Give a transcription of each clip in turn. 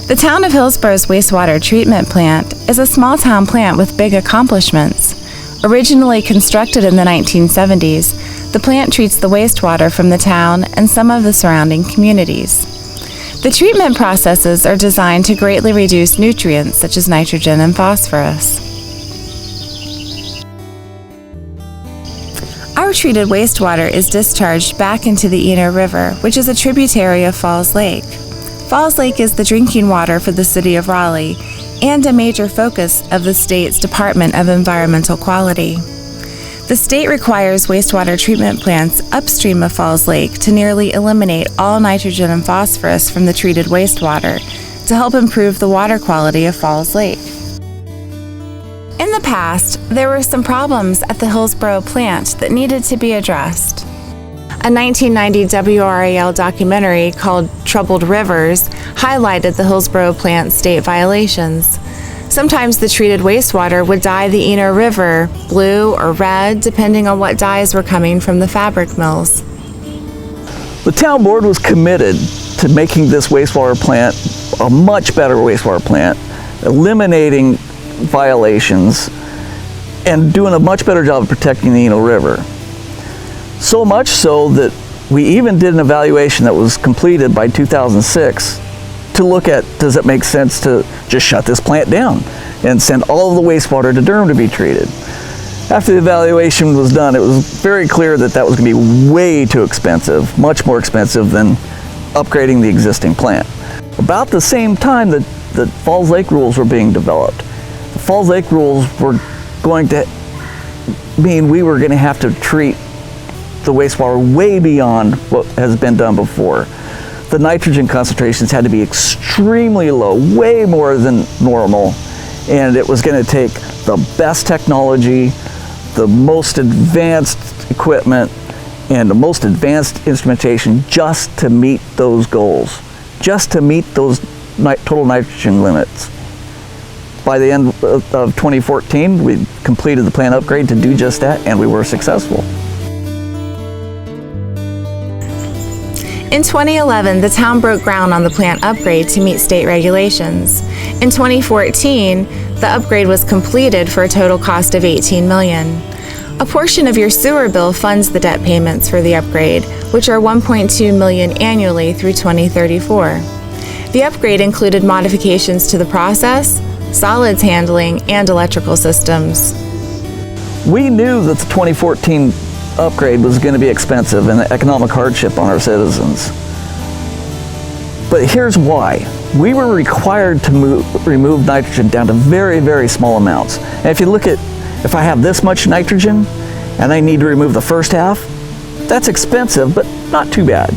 The town of Hillsborough's wastewater treatment plant is a small-town plant with big accomplishments. Originally constructed in the 1970s, the plant treats the wastewater from the town and some of the surrounding communities. The treatment processes are designed to greatly reduce nutrients such as nitrogen and phosphorus. Our treated wastewater is discharged back into the Eno River, which is a tributary of Falls Lake. Falls Lake is the drinking water for the City of Raleigh and a major focus of the state's Department of Environmental Quality. The state requires wastewater treatment plants upstream of Falls Lake to nearly eliminate all nitrogen and phosphorus from the treated wastewater to help improve the water quality of Falls Lake. In the past, there were some problems at the Hillsborough plant that needed to be addressed. A 1990 WRAL documentary called Troubled Rivers highlighted the Hillsborough plant's state violations. Sometimes the treated wastewater would dye the Eno River blue or red, depending on what dyes were coming from the fabric mills. The town board was committed to making this wastewater plant a much better wastewater plant, eliminating violations, and doing a much better job of protecting the Eno River. So much so that we even did an evaluation that was completed by 2006 to look at, does it make sense to just shut this plant down and send all of the wastewater to Durham to be treated? After the evaluation was done, it was very clear that that was going to be way too expensive, much more expensive than upgrading the existing plant. About the same time that the Falls Lake rules were being developed, the Falls Lake rules were going to mean we were going to have to treat the wastewater way beyond what has been done before. The nitrogen concentrations had to be extremely low, way more than normal, and it was going to take the best technology, the most advanced equipment, and the most advanced instrumentation just to meet those goals, just to meet those total nitrogen limits. By the end of 2014, we completed the plant upgrade to do just that, and we were successful. In 2011, the town broke ground on the plant upgrade to meet state regulations. In 2014, the upgrade was completed for a total cost of $18 million. A portion of your sewer bill funds the debt payments for the upgrade, which are $1.2 million annually through 2034. The upgrade included modifications to the process, solids handling, and electrical systems. We knew that the 2014 upgrade was going to be expensive and an economic hardship on our citizens. But here's why. We were required to remove nitrogen down to very, very small amounts. And if you look at, if I have this much nitrogen and I need to remove the first half, that's expensive, but not too bad.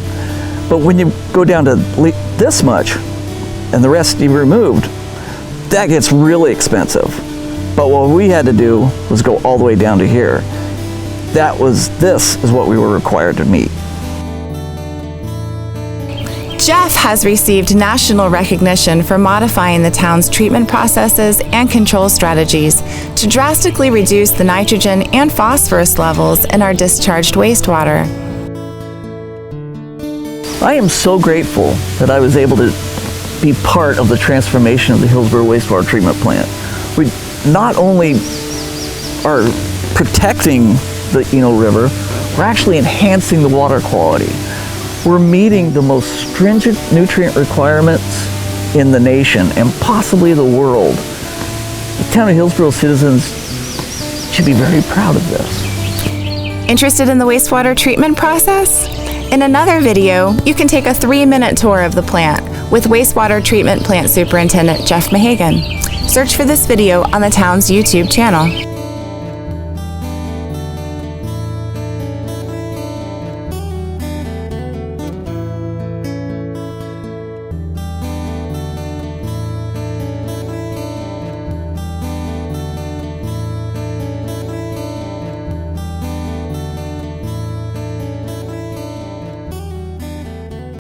But when you go down to this much and the rest you removed, that gets really expensive. But what we had to do was go all the way down to here. This is what we were required to meet. Jeff has received national recognition for modifying the town's treatment processes and control strategies to drastically reduce the nitrogen and phosphorus levels in our discharged wastewater. I am so grateful that I was able to be part of the transformation of the Hillsborough wastewater treatment plant. We not only are protecting the Eno River, we're actually enhancing the water quality. We're meeting the most stringent nutrient requirements in the nation and possibly the world. The town of Hillsborough citizens should be very proud of this. Interested in the wastewater treatment process? In another video, you can take a 3-minute tour of the plant with Wastewater Treatment Plant Superintendent Jeff Mahagan. Search for this video on the town's YouTube channel.